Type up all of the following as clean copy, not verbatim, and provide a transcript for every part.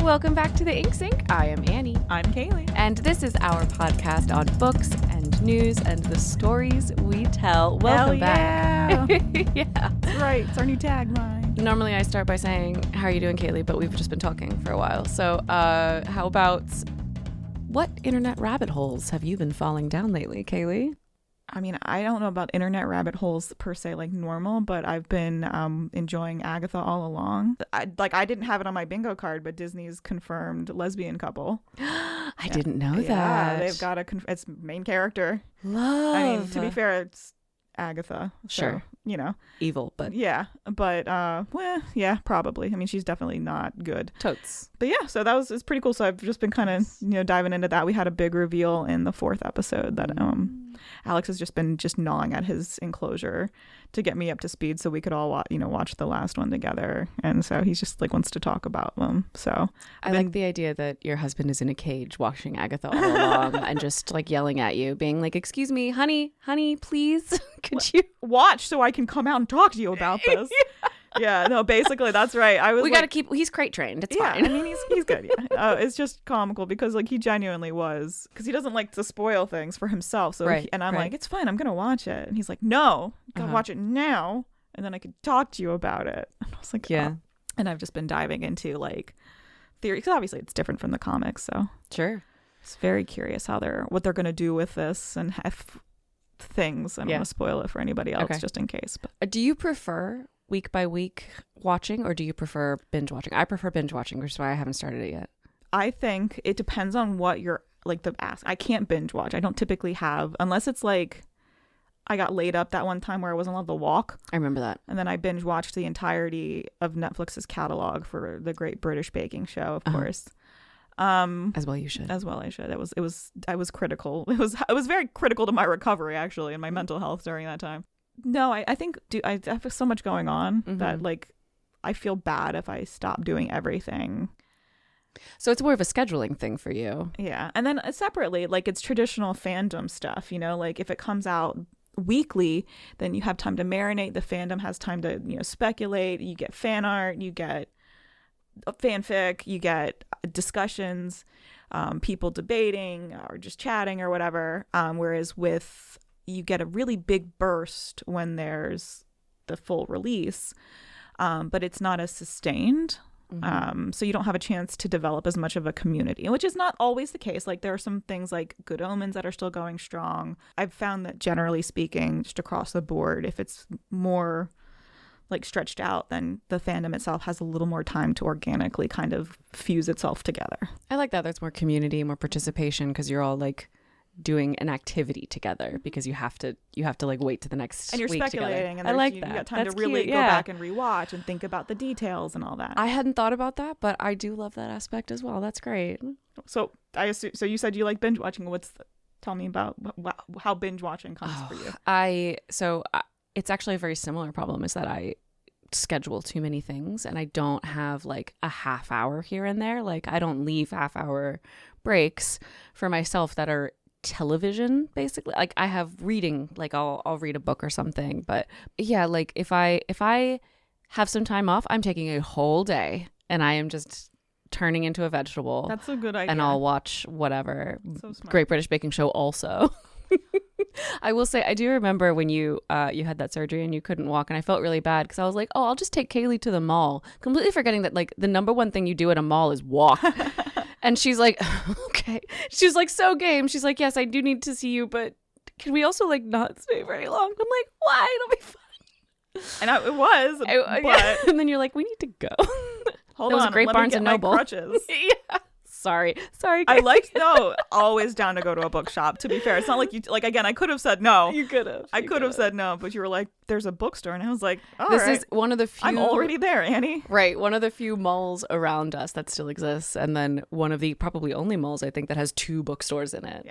Welcome back to the Ink Sink. I am Annie. I'm Kaylee. And this is our podcast on books and news and the stories we tell. Welcome back. Yeah. That's right. It's our new tagline. Normally I start by saying, how are you doing, Kaylee? But we've just been talking for a while. So how about, what internet rabbit holes have you been falling down lately, Kaylee? I mean, I don't know about internet rabbit holes per se, like normal, but I've been enjoying Agatha all along. I didn't have it on my bingo card, but Disney's confirmed lesbian couple. I didn't know that. Yeah, they've got it's main character. Love. I mean, to be fair, it's Agatha. Sure. So, you know. Evil, but. Yeah, but, well, yeah, probably. I mean, she's definitely not good. Totes. But yeah, so it's pretty cool. So I've just been kind of, diving into that. We had a big reveal in the 4th episode that Alex has just been gnawing at his enclosure to get me up to speed so we could all watch the last one together. And so he's just wants to talk about them. So I like the idea that your husband is in a cage watching Agatha all along and just yelling at you, being like, excuse me, honey, please, could you watch so I can come out and talk to you about this? Yeah, no, basically that's right. We gotta he's crate trained. It's fine. I mean, he's good. Yeah, it's just comical because he genuinely was, because he doesn't like to spoil things for himself. So right, I'm like, it's fine, I'm gonna watch it, and he's like, no, gotta watch it now, and then I could talk to you about it. And I was like, yeah. Oh. And I've just been diving into theory, because obviously it's different from the comics. So sure, it's very curious what they're gonna do with this and have things. I don't want to spoil it for anybody else, just in case. But do you prefer week by week watching, or do you prefer binge watching? I prefer binge watching, which is why I haven't started it yet. I think it depends on what you're the ask. I can't binge watch. I don't typically have, unless it's I got laid up that one time where I wasn't allowed to walk. I remember that. And then I binge watched the entirety of Netflix's catalog for the Great British Baking Show, of course. As well you should. As well I should. I was critical. It was very critical to my recovery, actually, and my mental health during that time. No, I think I have so much going on that I feel bad if I stop doing everything. So it's more of a scheduling thing for you. Yeah. And then separately, it's traditional fandom stuff, if it comes out weekly, then you have time to marinate. The fandom has time to, speculate. You get fan art, you get fanfic, you get discussions, people debating or just chatting or whatever. Whereas you get a really big burst when there's the full release, but it's not as sustained. So you don't have a chance to develop as much of a community, which is not always the case. There are some things like Good Omens that are still going strong. I've found that generally speaking, just across the board, if it's more stretched out, then the fandom itself has a little more time to organically kind of fuse itself together. I like that. There's more community, more participation, because you're all doing an activity together, because you have to wait to the next and you're week speculating together. And I like that. You got time That's to really cute. go back and rewatch and think about the details and all that. I hadn't thought about that, but I do love that aspect as well. That's great. So you said you like binge watching. Tell me about how binge watching comes for you. It's actually a very similar problem, is that I schedule too many things and I don't have a half hour here and there. I don't leave half hour breaks for myself that are television, basically. I have reading, I'll read a book or something, but yeah, if I have some time off, I'm taking a whole day and I am just turning into a vegetable. That's a good idea. And I'll watch whatever. So smart. Great British Baking Show also. I will say, I do remember when you had that surgery and you couldn't walk, and I felt really bad because I was like, oh, I'll just take Kaylee to the mall, completely forgetting that the number one thing you do at a mall is walk. And she's like, okay. She's so game. She's like, yes, I do need to see you, but can we also not stay very long? I'm like, why? It'll be fun. And it was, but... Yeah. And then you're like, we need to go. Hold on. It was on, a great let Barnes me get and my Noble. Crutches. Yeah. Sorry. I always down to go to a bookshop, to be fair. It's not like you, again, I could have said no. You could have. I could have said no, but you were like, there's a bookstore. And I was like, this is one of the few. I'm already there, Annie. Right. One of the few malls around us that still exists. And then one of the probably only malls, I think, that has 2 bookstores in it. Yeah.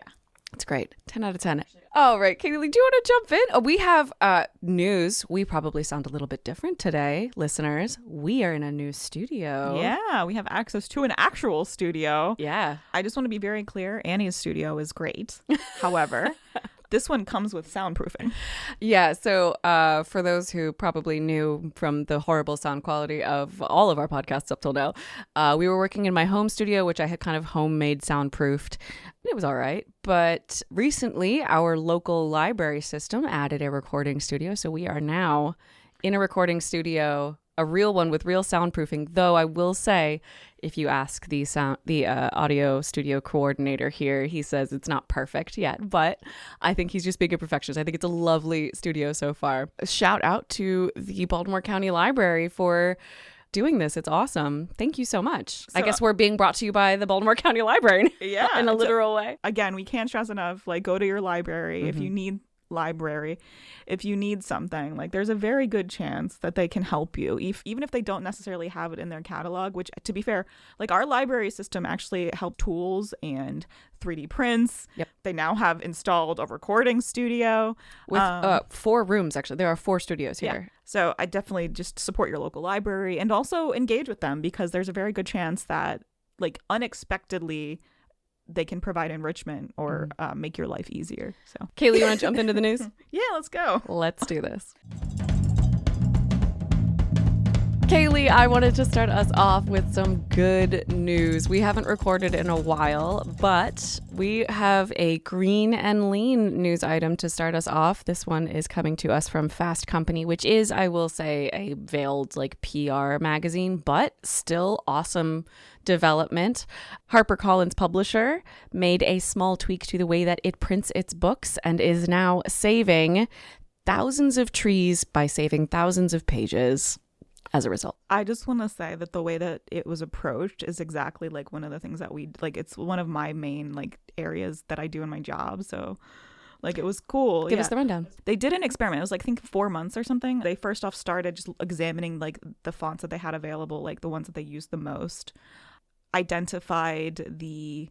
It's great. 10 out of 10. All right, Kaylee, do you want to jump in? Oh, we have news. We probably sound a little bit different today, listeners. We are in a new studio. Yeah, we have access to an actual studio. Yeah. I just want to be very clear. Annie's studio is great. However, This one comes with soundproofing. Yeah, so for those who probably knew from the horrible sound quality of all of our podcasts up till now, we were working in my home studio, which I had kind of homemade soundproofed. It was all right. But recently, our local library system added a recording studio. So we are now in a recording studio, a real one with real soundproofing. Though I will say, if you ask the audio studio coordinator here, he says it's not perfect yet, but I think he's just being a perfectionist. I think it's a lovely studio so far. Shout out to the Baltimore County Library for doing this. It's awesome. Thank you so much. I guess we're being brought to you by the Baltimore County Library in a literal way. Again, we can't stress enough, like, go to your library if you need if you need something. Like, there's a very good chance that they can help you, even if they don't necessarily have it in their catalog, which, to be fair, like, our library system actually help tools and 3D prints. Yep. They now have installed a recording studio with 4 rooms. Actually, there are 4 studios here. Yeah. So I definitely just support your local library and also engage with them, because there's a very good chance that, like, unexpectedly they can provide enrichment or make your life easier. So, Kaylee, you want to jump into the news? Yeah, let's go. Let's do this. Kaylee, I wanted to start us off with some good news. We haven't recorded in a while, but we have a green and lean news item to start us off. This one is coming to us from Fast Company, which is, I will say, a veiled like PR magazine, but still awesome development. HarperCollins publisher made a small tweak to the way that it prints its books and is now saving thousands of trees by saving thousands of pages as a result. I just want to say that the way that it was approached is exactly like one of the things that we like. It's one of my main like areas that I do in my job. So like, it was cool. Give us the rundown. They did an experiment. It was like, I think 4 months or something. They first off started just examining like the fonts that they had available, like the ones that they used the most, identified the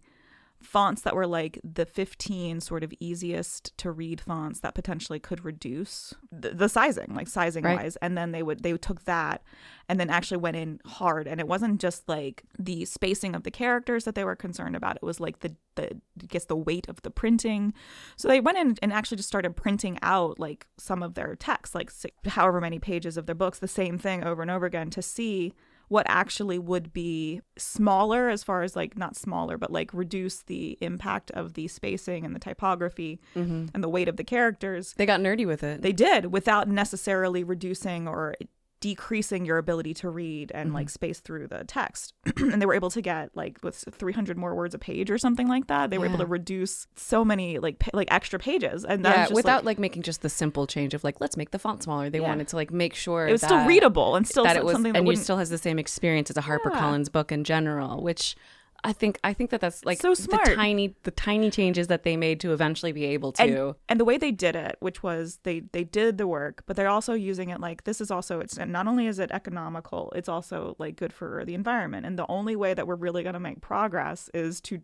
fonts that were like the 15 sort of easiest to read fonts that potentially could reduce the sizing, like sizing wise. And then they took that and then actually went in hard. And it wasn't just like the spacing of the characters that they were concerned about. It was like the I guess the weight of the printing. So they went in and actually just started printing out like some of their text, like however many pages of their books, the same thing over and over again, to see what actually would be smaller, as far as like not smaller, but like reduce the impact of the spacing and the typography and the weight of the characters. They got nerdy with it. They did, without necessarily reducing or decreasing your ability to read and like space through the text. And they were able to get like with 300 more words a page or something like that. They were able to reduce so many like extra pages. And that was just, without like making just the simple change of like, let's make the font smaller. They wanted to like make sure it was still readable and still that it was, something that and you still has the same experience as a HarperCollins book in general, which I think that's like so smart. The tiny changes that they made to eventually be able to. And the way they did it, which was they did the work, but they're also using it like, this is also, it's not only is it economical, it's also like good for the environment. And the only way that we're really going to make progress is to,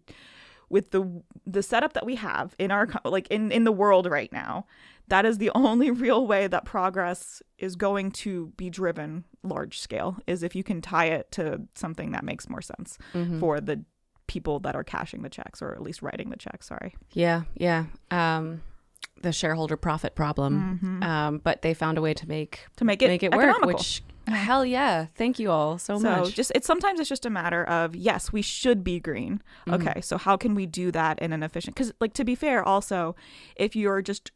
with the setup that we have in our like in the world right now, that is the only real way that progress is going to be driven large scale, is if you can tie it to something that makes more sense for the people that are cashing the checks, or at least writing the checks. Sorry. Yeah. The shareholder profit problem. But they found a way to make it work, which hell yeah. Thank you all so much. Sometimes it's just a matter of, yes, we should be green. Okay. So how can we do that in an efficient, because like, to be fair, also, if you're just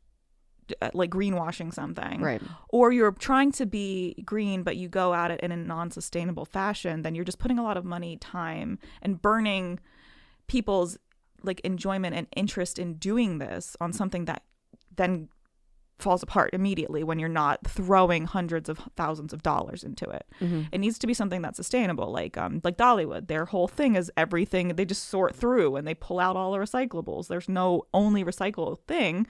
like greenwashing something, right, or you're trying to be green but you go at it in a non-sustainable fashion, then you're just putting a lot of money, time, and burning people's like enjoyment and interest in doing this on something that then falls apart immediately when you're not throwing hundreds of thousands of dollars into it. It needs to be something that's sustainable, like Dollywood. Their whole thing is everything they just sort through and they pull out all the recyclables. There's no only recycle thing.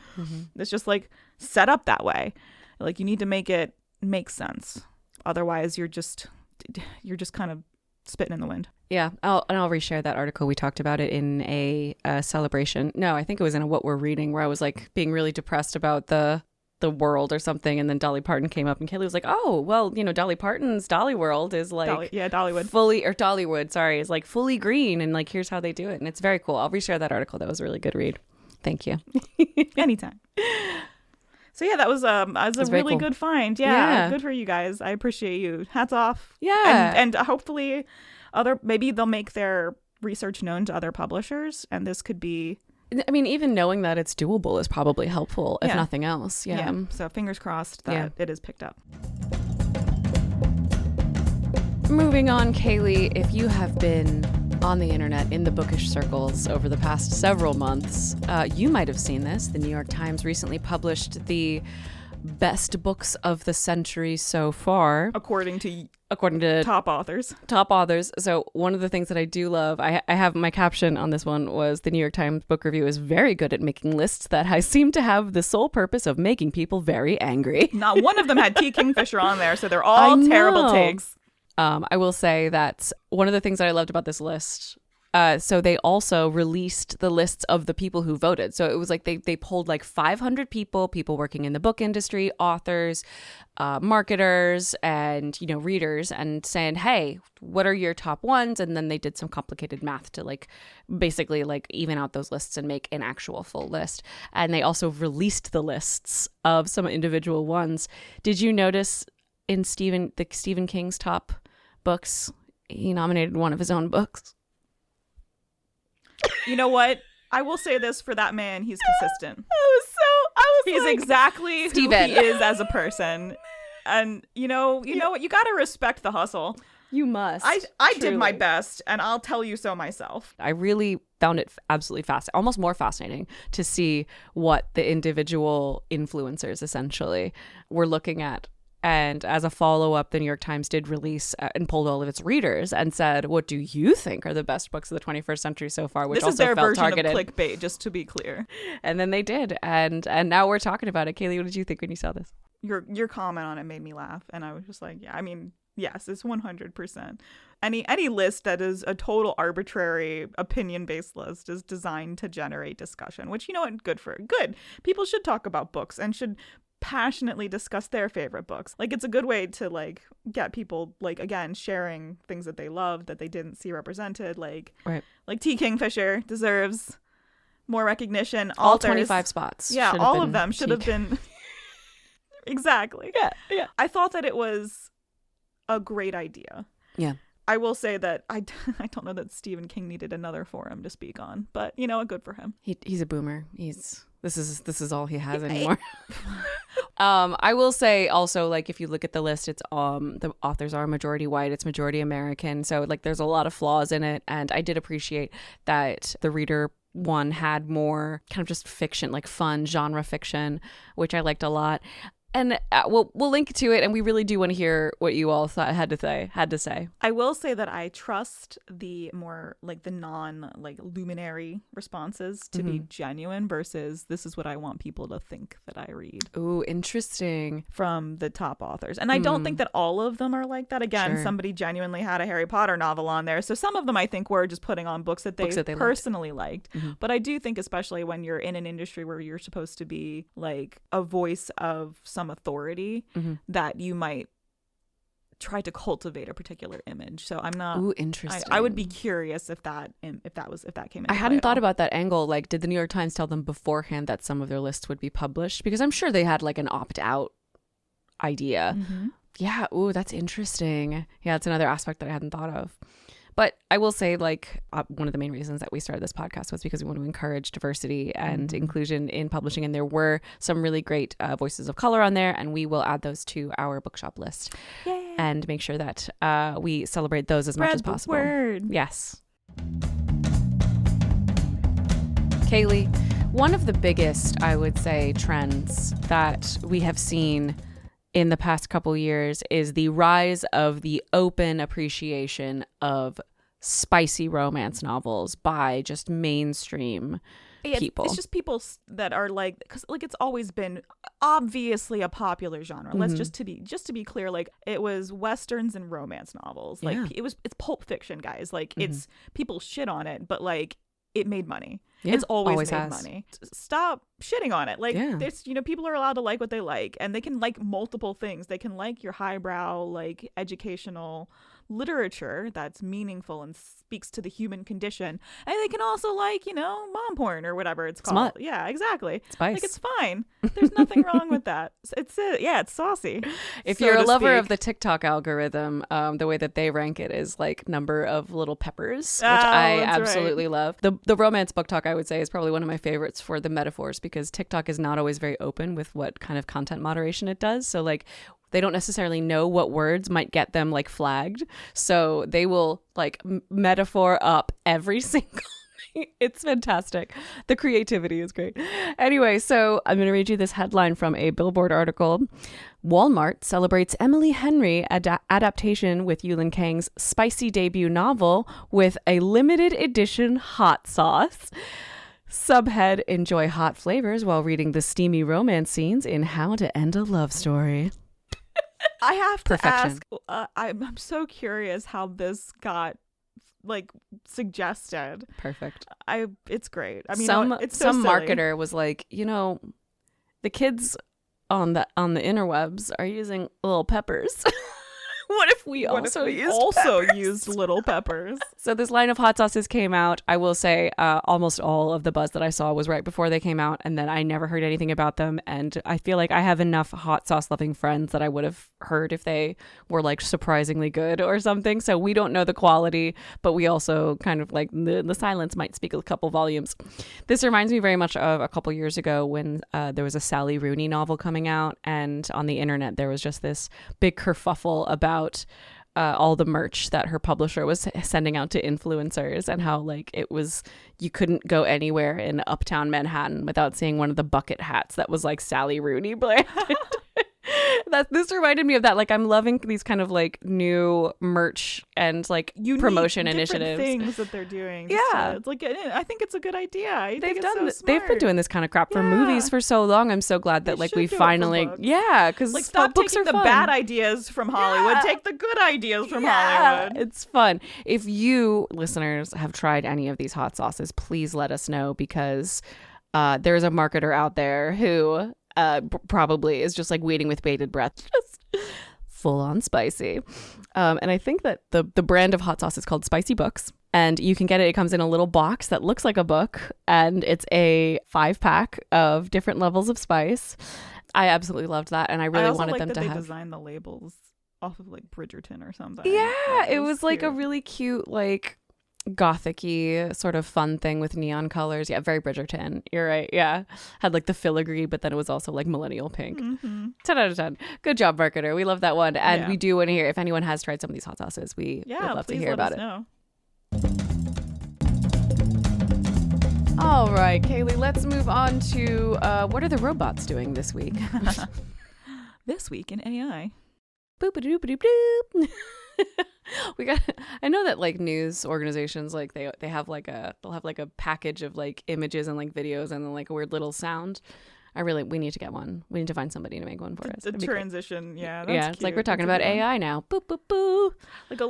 It's just like set up that way. Like, you need to make it make sense, otherwise you're just kind of spitting in the wind. Yeah, I'll reshare that article. We talked about it in a celebration. No, I think it was in a What We're Reading, where I was like being really depressed about the world or something, and then Dolly Parton came up and Kaylee was like, oh well, Dolly Parton's Dolly World is like Dollywood Dollywood, sorry, is like fully green, and like here's how they do it, and it's very cool. I'll reshare that article. That was a really good read. Thank you. Anytime. So yeah, that was a really cool. good find. Yeah, good for you guys. I appreciate you. Hats off. Yeah. And hopefully maybe they'll make their research known to other publishers, and this could be, I mean, even knowing that it's doable is probably helpful, if nothing else. Yeah. So fingers crossed that it is picked up. Moving on, Kaylee, if you have been on the internet in the bookish circles over the past several months, you might have seen this. The New York Times recently published the best books of the century so far, according to top authors. So one of the things that I do love, I have my caption on this one was, the New York Times book review is very good at making lists that seem to have the sole purpose of making people very angry. Not one of them had T. Kingfisher on there, so they're all terrible takes. I will say that one of the things that I loved about this list, so they also released the lists of the people who voted. So it was like they polled like 500 people working in the book industry, authors, marketers, and, you know, readers, and saying, hey, what are your top ones? And then they did some complicated math to like basically like even out those lists and make an actual full list. And they also released the lists of some individual ones. Did you notice in Stephen King's top books, he nominated one of his own books? You know what? I will say this for that man, he's consistent. He's like, exactly Steven. who he is as a person. And you know what? You got to respect the hustle. You must. I did my best, and I'll tell you so myself. I really found it absolutely fascinating, almost more fascinating to see what the individual influencers essentially were looking at. And as a follow-up, the New York Times did release and polled all of its readers and said, what do you think are the best books of the 21st century so far? Which this also is their felt version targeted. of clickbait, just to be clear. And then they did. And now we're talking about it. Kaylee, what did you think when you saw this? Your comment on it made me laugh. And I was just like, yeah, I mean, yes, it's 100%. Any list that is a total arbitrary opinion-based list is designed to generate discussion, which, you know what, good. People should talk about books and should passionately discuss their favorite books. Like, it's a good way to like get people like, again, sharing things that they love that they didn't see represented. Like T. Kingfisher deserves more recognition. All Authors, 25 spots. Yeah, all of them should have been. Exactly. Yeah. I thought that it was a great idea. Yeah. I will say that I don't know that Stephen King needed another forum to speak on, but you know, good for him. He's a boomer. This is all he has anymore. I will say also, like, if you look at the list, it's the authors are majority white, it's majority American, so like there's a lot of flaws in it. And I did appreciate that the reader one had more kind of just fiction, like fun genre fiction, which I liked a lot. And we'll link to it, and we really do want to hear what you all had to say. I will say that I trust the more like the luminary responses to be genuine versus this is what I want people to think that I read. Ooh, interesting. From the top authors. And I don't think that all of them are like that. Again, somebody genuinely had a Harry Potter novel on there. So some of them I think were just putting on books that they personally liked. But I do think, especially when you're in an industry where you're supposed to be like a voice of some authority, that you might try to cultivate a particular image. So I'm not. Ooh, interesting. I would be curious if that came in. I hadn't thought about that angle. Like, did the New York Times tell them beforehand that some of their lists would be published? Because I'm sure they had like an opt-out idea. Yeah. Ooh, that's interesting. Yeah, it's another aspect that I hadn't thought of. But I will say, like, one of the main reasons that we started this podcast was because we want to encourage diversity and inclusion in publishing. And there were some really great voices of color on there. And we will add those to our bookshop list. Yay. And make sure that we celebrate those as much as possible. Word. Yes. Kaylee, one of the biggest, I would say, trends that we have seen in the past couple years is the rise of the open appreciation of spicy romance novels by just mainstream people. It's just people that are like, because like it's always been obviously a popular genre. Let's just to be clear, like it was westerns and romance novels. Like it's Pulp Fiction, guys. Like it's people shit on it, but like it made money. Yeah, it's always made money. Stop shitting on it. Like there's, people are allowed to like what they like, and they can like multiple things. They can like your highbrow, like educational, literature that's meaningful and speaks to the human condition. And they can also like, mom porn or whatever it's called. Smut. Yeah, exactly. Spice. Like, it's fine. There's nothing wrong with that. It's saucy. If so you're a to lover of speak. the TikTok algorithm, the way that they rank it is like number of little peppers, which I that's right. absolutely love. The romance book talk, I would say, is probably one of my favorites for the metaphors, because TikTok is not always very open with what kind of content moderation it does. So like, they don't necessarily know what words might get them like flagged. So they will like metaphor up every single It's fantastic. The creativity is great. Anyway, so I'm going to read you this headline from a Billboard article. Walmart celebrates Emily Henry adaptation with Yulin Kang's spicy debut novel with a limited edition hot sauce. Subhead: enjoy hot flavors while reading the steamy romance scenes in How to End a Love Story. I have to Perfection. ask, I'm so curious how this got like suggested. Perfect. It's great. I mean, it's so some silly. marketer was like, the kids on the interwebs are using little peppers. What if we used little peppers? So this line of hot sauces came out. I will say almost all of the buzz that I saw was right before they came out, and then I never heard anything about them. And I feel like I have enough hot sauce loving friends that I would have heard if they were like surprisingly good or something. So we don't know the quality, but we also kind of like the silence might speak a couple volumes. This reminds me very much of a couple years ago when there was a Sally Rooney novel coming out, and on the internet there was just this big kerfuffle about all the merch that her publisher was sending out to influencers, and how like you couldn't go anywhere in uptown Manhattan without seeing one of the bucket hats that was like Sally Rooney branded. This reminded me of that. Like, I'm loving these kind of like new merch and like promotion initiatives. Things that they're doing. Yeah, it's like, I think it's a good idea. They've been doing this kind of crap for movies for so long. I'm so glad that like we finally, because like, stop books taking are the fun. bad ideas from Hollywood. Take the good ideas from Hollywood. It's fun. If you listeners have tried any of these hot sauces, please let us know, because there's a marketer out there who probably is just like waiting with bated breath, just full on spicy. And I think that the brand of hot sauce is called Spicy Books, and you can get it. It comes in a little box that looks like a book, and it's a 5-pack of different levels of spice. I absolutely loved that, and I really wanted them to have. They designed the labels off of like Bridgerton or something. Yeah, it was like a really cute, like gothic-y sort of fun thing with neon colors. Yeah, very Bridgerton. You're right. Yeah, had like the filigree, but then it was also like millennial pink. 10 out of 10. Good job, marketer. We love that one, and we do want to hear if anyone has tried some of these hot sauces. We would love to hear about it. Know. All right, Kaylee, let's move on to what are the robots doing this week? This week in AI. Boop-a-doop-a-doop-doop. I know that like news organizations, like they'll have like a package of like images and like videos and then like a weird little sound. We need to get one. We need to find somebody to make one for us. The transition, yeah. That's it's like cute. we're talking That's about a good AI now. Boop boop boo. Like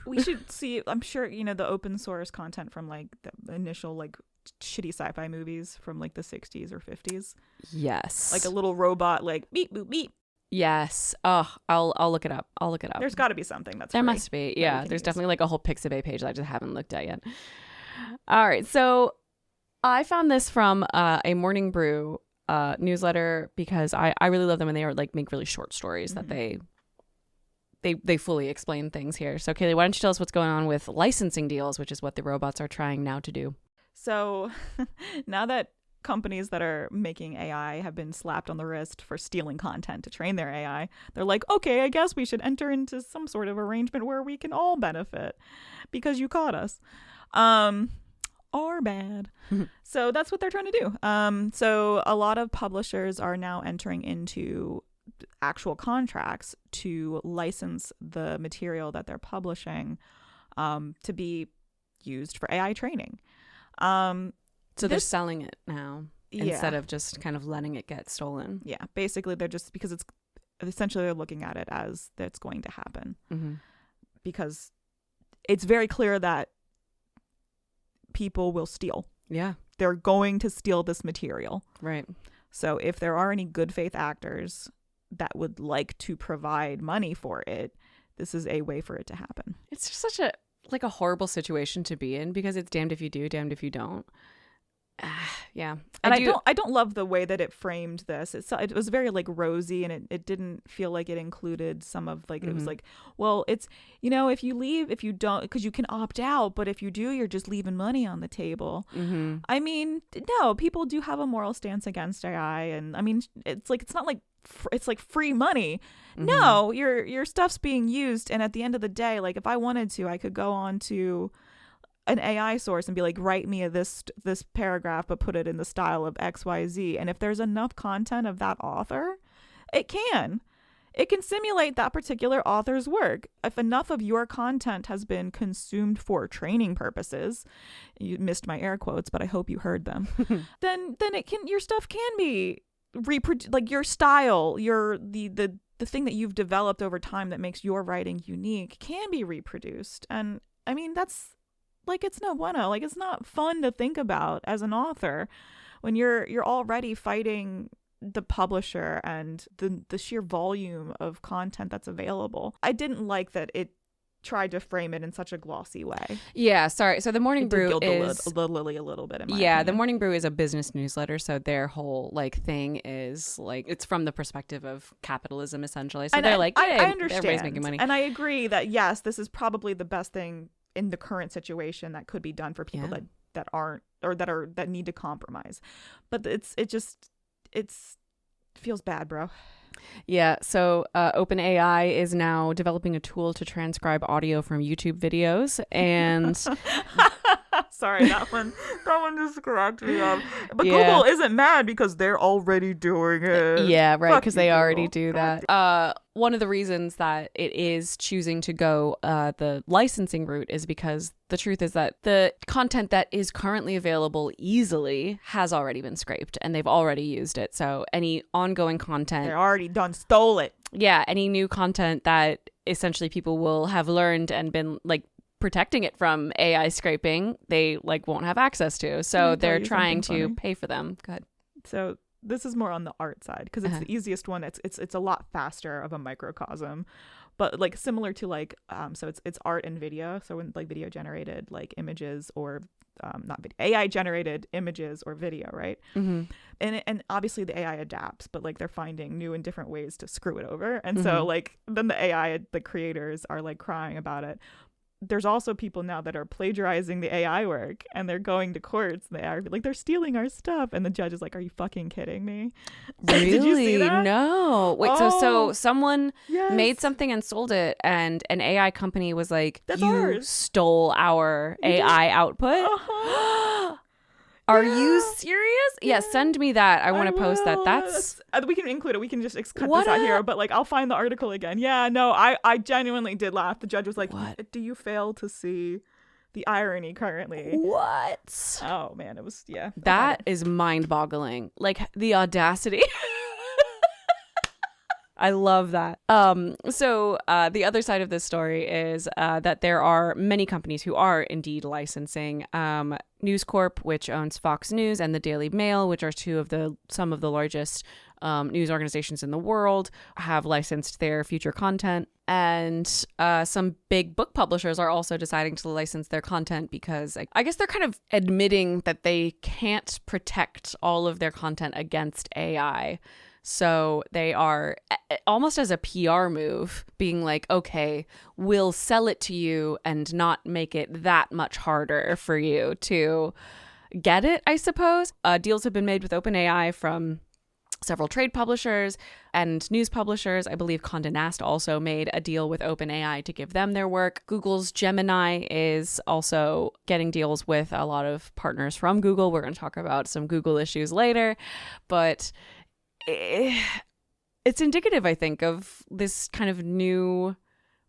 we should see. I'm sure the open source content from like the initial like shitty sci-fi movies from like the 60s or 50s. Yes. Like a little robot, like beep boop beep. Yes. Oh, I'll look it up. There's got to be something that's there free must be. Yeah, there's definitely like a whole Pixabay page that I just haven't looked at yet. All right, so I found this from a Morning Brew newsletter, because I really love them, and they are like make really short stories that they fully explain things here. So Kaylee, why don't you tell us what's going on with licensing deals, which is what the robots are trying now to do. So now that companies that are making AI have been slapped on the wrist for stealing content to train their AI, they're like, okay, I guess we should enter into some sort of arrangement where we can all benefit because you caught us. Or bad. So that's what they're trying to do. So a lot of publishers are now entering into actual contracts to license the material that they're publishing to be used for AI training. So they're selling it now instead of just kind of letting it get stolen. Yeah, basically they're just, because it's essentially they're looking at it as that's going to happen. Because it's very clear that people will steal. Yeah. They're going to steal this material. Right. So if there are any good faith actors that would like to provide money for it, this is a way for it to happen. It's just such a like a horrible situation to be in because it's damned if you do, damned if you don't. Yeah. And I don't love the way that it framed this. It was very like rosy, and it didn't feel like it included some of like, it was like, well, it's, you know, if you don't, because you can opt out, but if you do, you're just leaving money on the table. I mean, no, people do have a moral stance against AI. And I mean, it's like, it's not like, it's like free money. No, your stuff's being used. And at the end of the day, like if I wanted to, I could go on to an AI source and be like, write me this paragraph, but put it in the style of XYZ. And if there's enough content of that author, it can simulate that particular author's work. If enough of your content has been consumed for training purposes, you missed my air quotes, but I hope you heard them, then your stuff can be reproduced, like your style, the thing that you've developed over time that makes your writing unique can be reproduced. And I mean, that's like, it's no bueno. Like, it's not fun to think about as an author when you're already fighting the publisher and the sheer volume of content that's available. I didn't like that it tried to frame it in such a glossy way. Yeah, sorry. So the Morning Brew is the Lily a little bit in my opinion. The opinion. Morning Brew is a business newsletter, so their whole like thing is like, it's from the perspective of capitalism essentially. So and they're like, hey, I understand. Everybody's making money. And I agree that yes, this is probably the best thing in the current situation that could be done for people that aren't, or that need to compromise. But it feels bad, bro. Yeah, so OpenAI is now developing a tool to transcribe audio from YouTube videos, and sorry, that one just cracked me up. But Google isn't mad because they're already doing it. Yeah, right, because they already do that. One of the reasons that it is choosing to go the licensing route is because the truth is that the content that is currently available easily has already been scraped and they've already used it. So any ongoing content, they're already done stole it. Yeah, any new content that essentially people will have learned and been like protecting it from AI scraping, they like won't have access to. So they're trying to pay for them. Go ahead. So this is more on the art side because it's the easiest one. It's a lot faster of a microcosm, but like similar to like so it's art and video. So when like video generated like images or not video, AI generated images or video, right? And obviously the AI adapts, but like they're finding new and different ways to screw it over. And so like then the creators are like crying about it. There's also people now that are plagiarizing the AI work and they're going to courts. And they are like, they're stealing our stuff. And the judge is like, are you fucking kidding me? Really? Did you see that? No. Wait, so someone made something and sold it and an AI company was like, that's you ours. Stole our AI output? Are you serious? Yeah, send me that. I want to post that. That's we can include it. We can just cut this out here. But like, I'll find the article again. Yeah, no, I genuinely did laugh. The judge was like, what? Do you fail to see the irony currently? What? Oh man, it was That is mind-boggling. Like the audacity. I love that. So the other side of this story is that there are many companies who are indeed licensing. News Corp, which owns Fox News, and the Daily Mail, which are some of the largest news organizations in the world, have licensed their future content. And some big book publishers are also deciding to license their content because I guess they're kind of admitting that they can't protect all of their content against AI. So they are almost as a PR move being like, okay, we'll sell it to you and not make it that much harder for you to get it, I suppose. Deals have been made with OpenAI from several trade publishers and news publishers. I believe Condé Nast also made a deal with OpenAI to give them their work. Google's Gemini is also getting deals with a lot of partners from Google. We're going to talk about some Google issues later, but it's indicative, I think, of this kind of new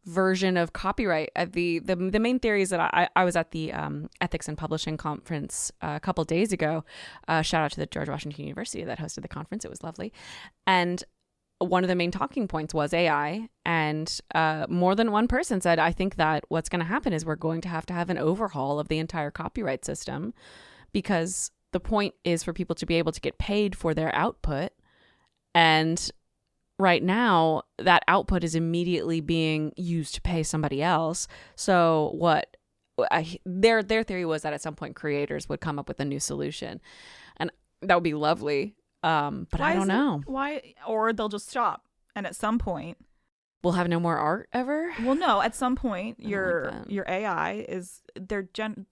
version of copyright. The main theory is that I was at the Ethics and Publishing conference a couple days ago. Shout out to the George Washington University that hosted the conference. It was lovely. And one of the main talking points was AI. And more than one person said, I think that what's going to happen is we're going to have an overhaul of the entire copyright system, because the point is for people to be able to get paid for their output. And right now that output is immediately being used to pay somebody else. So their theory was that at some point creators would come up with a new solution, and that would be lovely. But I don't know why, or they'll just stop, and at some point we'll have no more art ever. Well, no, at some point your AI is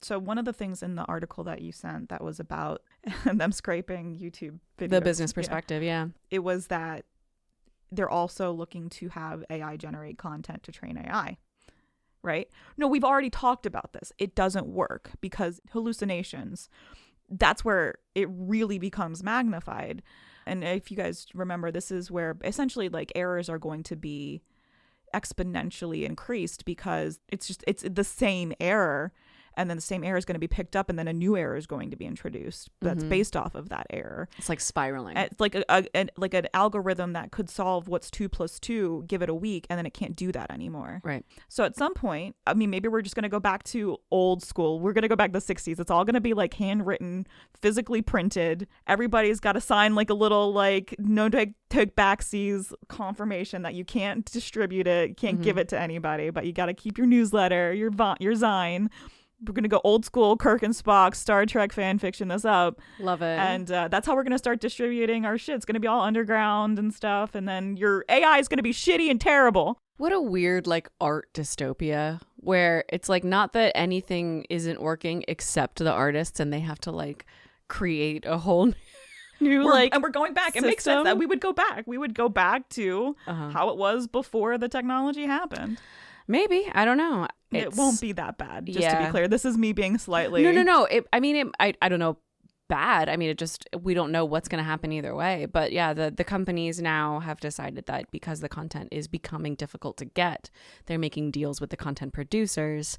so one of the things in the article that you sent that was about them scraping YouTube videos, the business perspective, yeah. It was that they're also looking to have AI generate content to train AI. Right? No, we've already talked about this. It doesn't work because hallucinations, that's where it really becomes magnified. And if you guys remember, this is where essentially like errors are going to be exponentially increased because it's the same error, and then the same error is going to be picked up, and then a new error is going to be introduced that's based off of that error. It's like spiraling. It's like like an algorithm that could solve what's 2 + 2, give it a week, and then it can't do that anymore. Right. So at some point, I mean, maybe we're just going to go back to old school. We're going to go back to the 60s. It's all going to be like handwritten, physically printed. Everybody's got to sign like a little like no take backsies confirmation that you can't distribute it, you can't give it to anybody, but you got to keep your newsletter, your Zine. We're going to go old school Kirk and Spock, Star Trek fan fiction this up. Love it. And that's how we're going to start distributing our shit. It's going to be all underground and stuff. And then your AI is going to be shitty and terrible. What a weird like art dystopia where it's like not that anything isn't working except the artists, and they have to like create a whole new and we're going back. It makes sense that we would go back. We would go back to how it was before the technology happened. Maybe. I don't know. It won't be that bad, just to be clear. This is me being slightly... No. I don't know. Bad. I mean, we don't know what's going to happen either way. But yeah, the companies now have decided that because the content is becoming difficult to get, they're making deals with the content producers.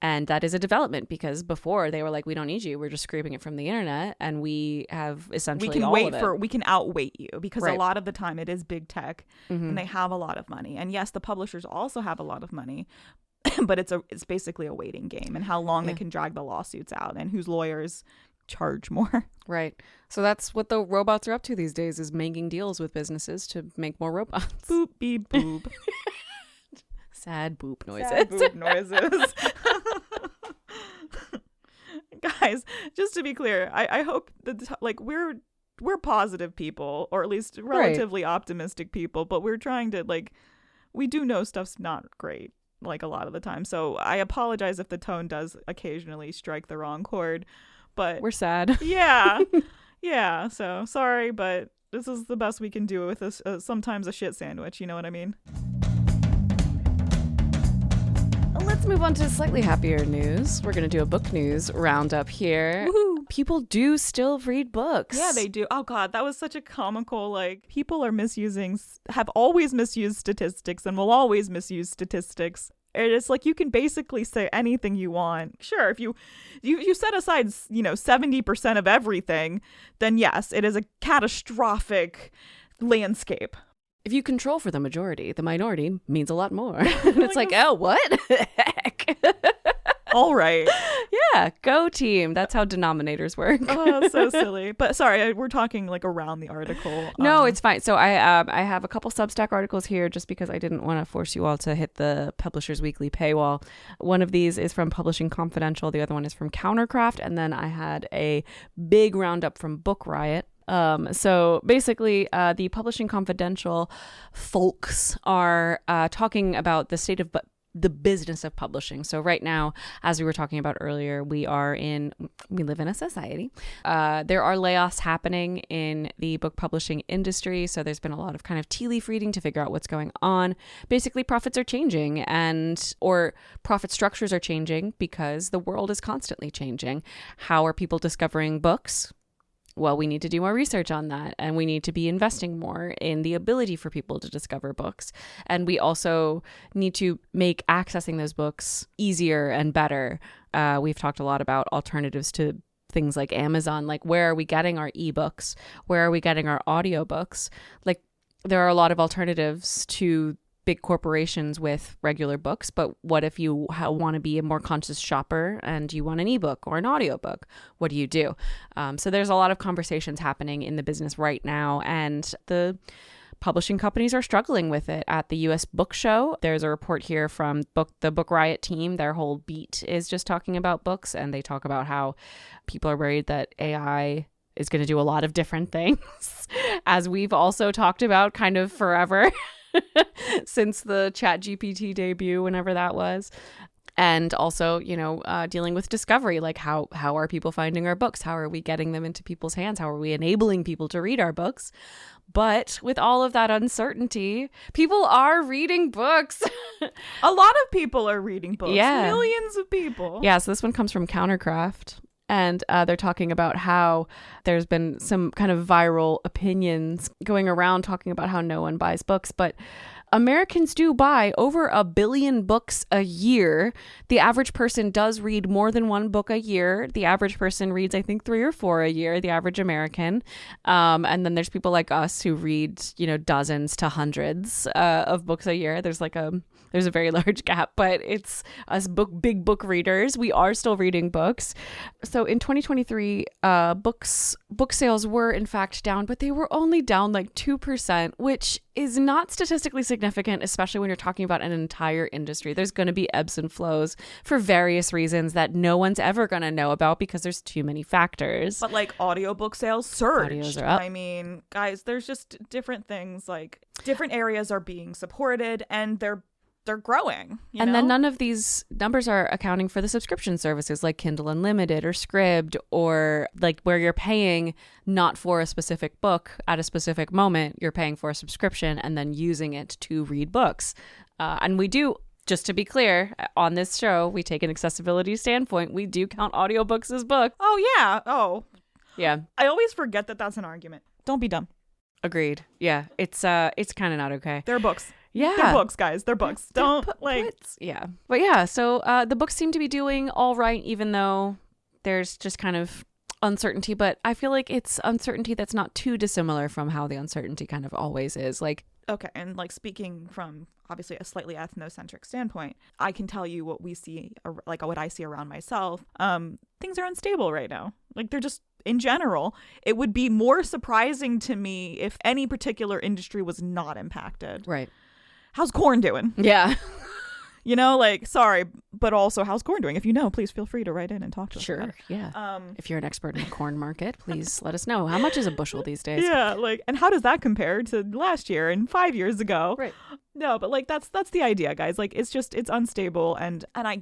And that is a development because before they were like, we don't need you. We're just scraping it from the internet. And we have essentially we can outweight you because a lot of the time it is big tech and they have a lot of money. And yes, the publishers also have a lot of money. But it's basically a waiting game, and how long they can drag the lawsuits out and whose lawyers charge more. Right. So that's what the robots are up to these days, is making deals with businesses to make more robots. Boop, beep, boop. Sad boop noises. Sad boop noises. Guys, just to be clear, I hope that like we're positive people, or at least relatively optimistic people, but we're trying to like, we do know stuff's not great like a lot of the time. So I apologize if the tone does occasionally strike the wrong chord, but we're sad. Yeah. Yeah. So sorry, but this is the best we can do with this. Sometimes a shit sandwich. You know what I mean? Let's move on to slightly happier news. We're going to do a book news roundup here. Woohoo. People do still read books. Yeah, they do. Oh, God, that was such a comical, like, people are have always misused statistics and will always misuse statistics. It's like you can basically say anything you want. Sure, if you set aside, 70% of everything, then yes, it is a catastrophic landscape. If you control for the majority, the minority means a lot more. And it's like, oh, what the heck? All right. Yeah, go team. That's how denominators work. Oh, so silly. But sorry, we're talking like around the article. No, it's fine. So I have a couple Substack articles here just because I didn't want to force you all to hit the Publishers Weekly paywall. One of these is from Publishing Confidential. The other one is from Countercraft. And then I had a big roundup from Book Riot. So basically, the Publishing Confidential folks are talking about the state of the business of publishing. So right now, as we were talking about earlier, we live in a society. There are layoffs happening in the book publishing industry. So there's been a lot of kind of tea leaf reading to figure out what's going on. Basically, profits are changing or profit structures are changing because the world is constantly changing. How are people discovering books? Well, we need to do more research on that, and we need to be investing more in the ability for people to discover books. And we also need to make accessing those books easier and better. We've talked a lot about alternatives to things like Amazon, like where are we getting our ebooks? Where are we getting our audiobooks? Like there are a lot of alternatives to big corporations with regular books, but what if you want to be a more conscious shopper and you want an ebook or an audiobook? What do you do? So there's a lot of conversations happening in the business right now, and the publishing companies are struggling with it. At the US Book Show, there's a report here from the Book Riot team. Their whole beat is just talking about books, and they talk about how people are worried that AI is going to do a lot of different things, as we've also talked about kind of forever since the ChatGPT debut, whenever that was. And also, dealing with discovery, like how are people finding our books? How are we getting them into people's hands? How are we enabling people to read our books? But with all of that uncertainty, people are reading books. A lot of people are reading books. Yeah. Millions of people. Yeah, so this one comes from Countercraft. And they're talking about how there's been some kind of viral opinions going around talking about how no one buys books. But Americans do buy over 1 billion books a year. The average person does read more than one book a year. The average person reads, I think, 3 or 4 a year, the average American. And then there's people like us who read, dozens to hundreds of books a year. There's a very large gap, but it's us big book readers. We are still reading books. So in 2023, book sales were in fact down, but they were only down like 2%, which is not statistically significant, especially when you're talking about an entire industry. There's going to be ebbs and flows for various reasons that no one's ever going to know about because there's too many factors. But like audiobook sales surged. Audios are up. I mean, guys, there's just different things, like different areas are being supported and they're growing. Then none of these numbers are accounting for the subscription services like Kindle Unlimited or Scribd, or like where you're paying not for a specific book at a specific moment. You're paying for a subscription and then using it to read books. And we do, just to be clear, on this show, we take an accessibility standpoint. We do count audiobooks as books. Oh, yeah. Oh. Yeah. I always forget that that's an argument. Don't be dumb. Agreed. Yeah. It's kind of not okay. They're books. Yeah. They're books, guys. They're books. Don't Yeah. But yeah, so the books seem to be doing all right, even though there's just kind of uncertainty. But I feel like it's uncertainty that's not too dissimilar from how the uncertainty kind of always is. Like, okay. And like speaking from obviously a slightly ethnocentric standpoint, I can tell you what we see, like what I see around myself. Things are unstable right now. Like they're just, in general, it would be more surprising to me if any particular industry was not impacted. Right. How's corn doing? Yeah. Sorry, but also how's corn doing? If you know, please feel free to write in and talk to us. Sure. Yeah. If you're an expert in the corn market, please let us know. How much is a bushel these days? Yeah. And how does that compare to last year and 5 years ago? Right. No, but that's the idea, guys. Like it's unstable, and I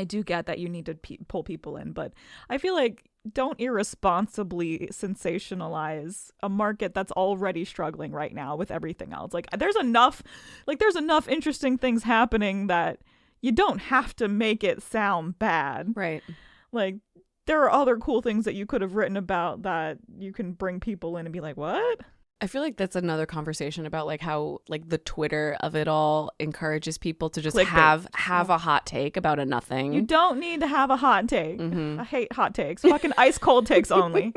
do get that you need to pull people in, but I feel like don't irresponsibly sensationalize a market that's already struggling right now with everything else. Like there's enough interesting things happening that you don't have to make it sound bad. Right. Like there are other cool things that you could have written about that you can bring people in and be like, what? I feel like that's another conversation about like how like the Twitter of it all encourages people to just Clickbait. have a hot take about a nothing. You don't need to have a hot take. Mm-hmm. I hate hot takes. Fucking ice cold takes only.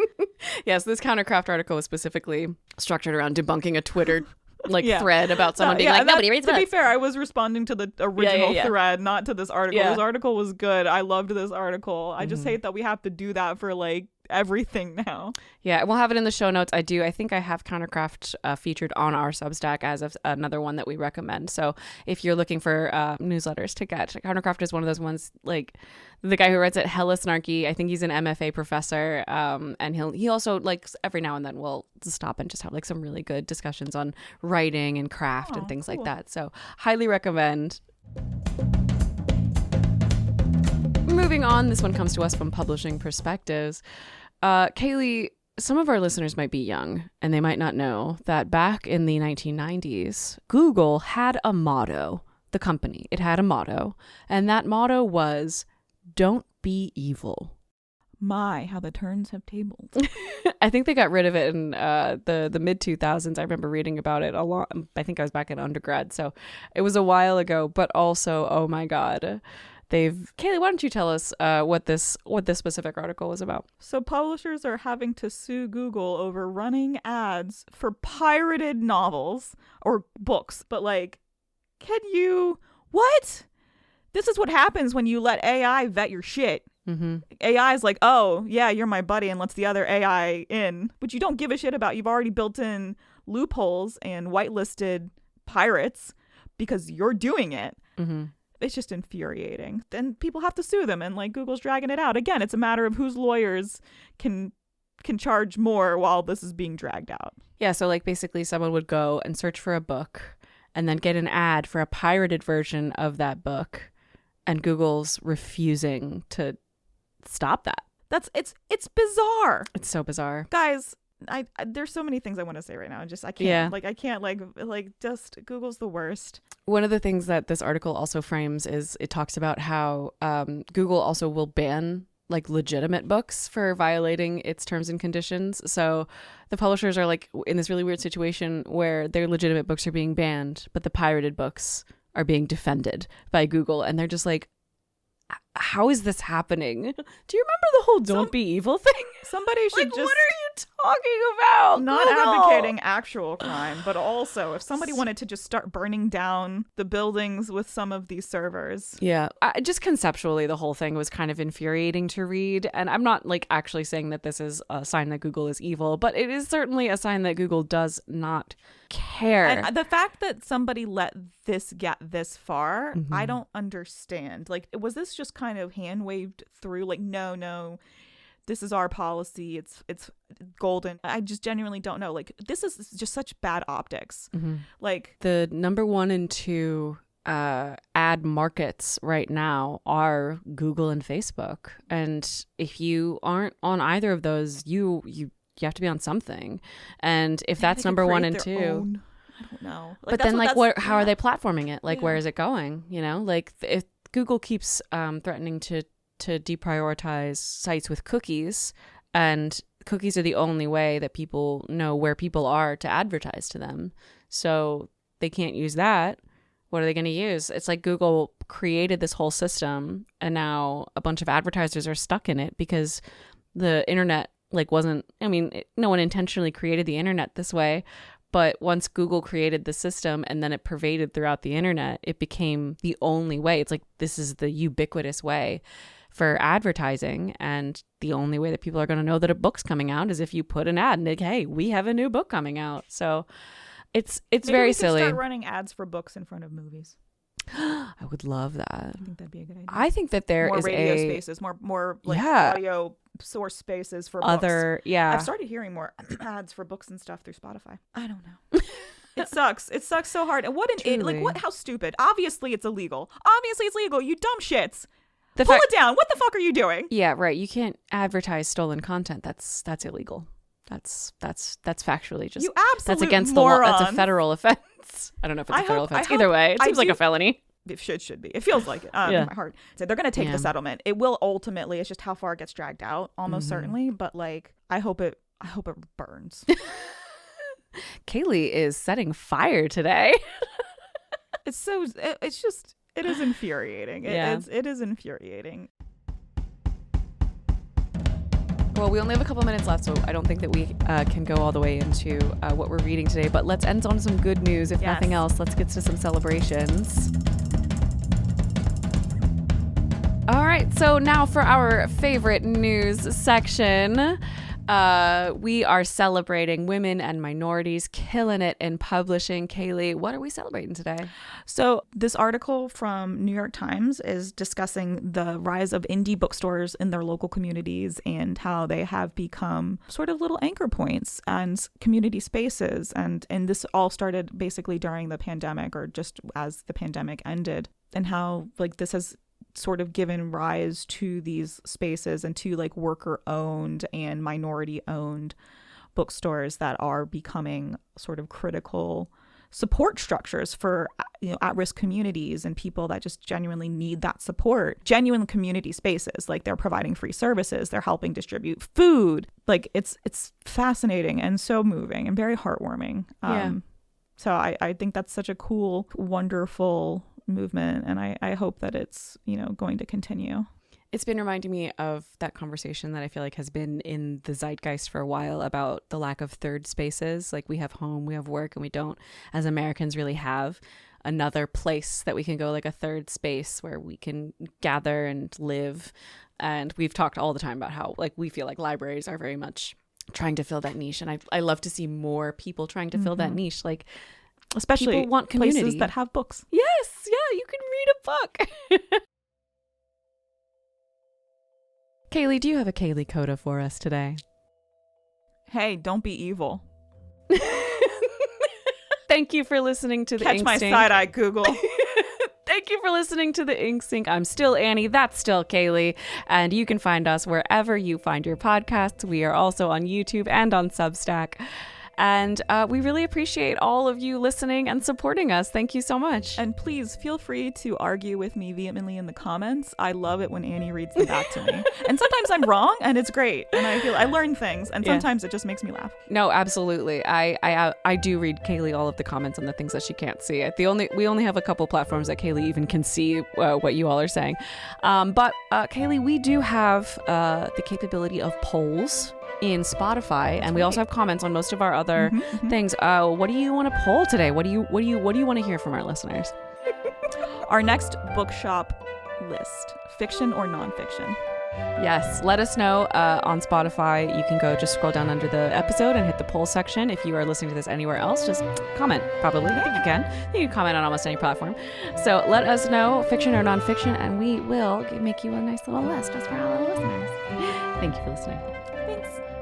Yes, this Countercraft article is specifically structured around debunking a Twitter thread about someone being like, nobody reads books. To be fair, I was responding to the original thread, not to this article. Yeah. This article was good. I loved this article. I just hate that we have to do that for like everything now. Yeah, we'll have it in the show notes. I think I have Countercraft featured on our Substack as another one that we recommend. So if you're looking for newsletters to get, Countercraft is one of those ones, like the guy who writes it, hella snarky. I think he's an MFA professor, and he also like every now and then will stop and just have like some really good discussions on writing and craft and things like that. So highly recommend. Moving on, this one comes to us from Publishing Perspectives. Kaylee, some of our listeners might be young and they might not know that back in the 1990s, Google had a motto. The company, it had a motto, and that motto was, "Don't be evil." My, how the turns have tabled. I think they got rid of it in the mid 2000s. I remember reading about it a lot. I think I was back in undergrad, so it was a while ago. But also, oh my God, Kaylee, why don't you tell us what this specific article was about? So publishers are having to sue Google over running ads for pirated novels or books. But like, what? This is what happens when you let AI vet your shit. Mm-hmm. AI is like, oh, yeah, you're my buddy and lets the other AI in, which you don't give a shit about. You've already built in loopholes and whitelisted pirates because you're doing it. Mm-hmm. It's just infuriating. Then people have to sue them, and like Google's dragging it out. Again, it's a matter of whose lawyers can charge more while this is being dragged out. Yeah, so like basically someone would go and search for a book and then get an ad for a pirated version of that book, and Google's refusing to stop that. It's bizarre. It's so bizarre. Guys, I there's so many things I want to say right now. I can't just Google's the worst. One of the things that this article also frames is it talks about how Google also will ban like legitimate books for violating its terms and conditions. So the publishers are like in this really weird situation where their legitimate books are being banned, but the pirated books are being defended by Google. And they're just like, how is this happening? Do you remember the whole "don't be evil" thing? Somebody should like, just. what are you talking about? Not Google? advocating actual crime, but also if somebody wanted to just start burning down the buildings with some of these servers. Yeah, just conceptually, the whole thing was kind of infuriating to read. And I'm not like actually saying that this is a sign that Google is evil, but it is certainly a sign that Google does not care. And the fact that somebody let this get this far, Mm-hmm. I don't understand. Like, was this just kind of hand waved through? Like, no, this is our policy. It's golden. I just genuinely don't know. Like, this is just such bad optics. Mm-hmm. Like, the number 1 and 2 ad markets right now are Google and Facebook. And if you aren't on either of those, you have to be on something. And if that's number 1 and 2, I don't know. Like, but then how are they platforming it? Like, where is it going? You know, like if Google keeps threatening to deprioritize sites with cookies, and cookies are the only way that people know where people are to advertise to them. So they can't use that. What are they going to use? It's like Google created this whole system, and now a bunch of advertisers are stuck in it because the internet no one intentionally created the internet this way. But once Google created the system and then it pervaded throughout the internet, it became the only way. It's like this is the ubiquitous way for advertising. And the only way that people are going to know that a book's coming out is if you put an ad and like, hey, we have a new book coming out. So it's Maybe very we silly. Start running ads for books in front of movies. I would love that. I think that'd be a good idea. I think that there more is radio spaces, more like audio source spaces for other books. Yeah. I've started hearing more ads for books and stuff through Spotify. I don't know. It sucks. It sucks so hard. And how stupid. Obviously it's illegal. Obviously it's legal. You dumb shits. Pull it down. What the fuck are you doing? Yeah, right. You can't advertise stolen content. That's illegal. That's factually just you absolute that's against morons. the law. That's a federal offense. I don't know if it's a federal offense. Either way, it seems like a felony. It should be. It feels like it. In my heart. So they're going to take the settlement. It will ultimately. It's just how far it gets dragged out, almost certainly. But like, I hope it burns. Kaylee is setting fire today. It is infuriating. It is infuriating. Well, we only have a couple minutes left, so I don't think that we can go all the way into what we're reading today. But let's end on some good news. If nothing else, let's get to some celebrations. All right, so now for our favorite news section. We are celebrating women and minorities, killing it in publishing. Kaylee, what are we celebrating today? So this article from New York Times is discussing the rise of indie bookstores in their local communities and how they have become sort of little anchor points and community spaces. And this all started basically during the pandemic, or just as the pandemic ended, and how like this has sort of given rise to these spaces and to like worker owned and minority owned bookstores that are becoming sort of critical support structures for at-risk communities and people that just genuinely need that support. Genuine community spaces, like they're providing free services, they're helping distribute food. Like it's fascinating and so moving and very heartwarming. So I think that's such a cool, wonderful movement, and I hope that it's going to continue. It's been reminding me of that conversation that I feel like has been in the zeitgeist for a while about the lack of third spaces. Like we have home, we have work, and we don't, as Americans, really have another place that we can go, like a third space where we can gather and live. And we've talked all the time about how like we feel like libraries are very much trying to fill that niche. And I love to see more people trying to fill that niche. Like, especially people want community. Places that have books. Yes. Yeah. You can read a book. Kaylee, do you have a Kaylee coda for us today? Hey, don't be evil. Thank you for listening to the Catch Ink my Stink. side eye, Google. Thank you for listening to the Ink Sink. I'm still Annie. That's still Kaylee. And you can find us wherever you find your podcasts. We are also on YouTube and on Substack. And we really appreciate all of you listening and supporting us. Thank you so much. And please feel free to argue with me vehemently in the comments. I love it when Annie reads them back to me. And sometimes I'm wrong, and it's great. And I feel I learn things, and sometimes it just makes me laugh. No, absolutely. I do read Kaylee all of the comments on the things that she can't see. We only have a couple platforms that Kaylee even can see what you all are saying. But Kaylee, we do have the capability of polls in Spotify, and we also have comments on most of our other things. What do you want to poll today? What do you want to hear from our listeners? Our next bookshop list: fiction or nonfiction? Yes, let us know on Spotify. You can just scroll down under the episode and hit the poll section. If you are listening to this anywhere else, just comment. Probably, I think you can. You can comment on almost any platform. So let us know, fiction or nonfiction, and we will make you a nice little list just for our little listeners. Thank you for listening. Thanks.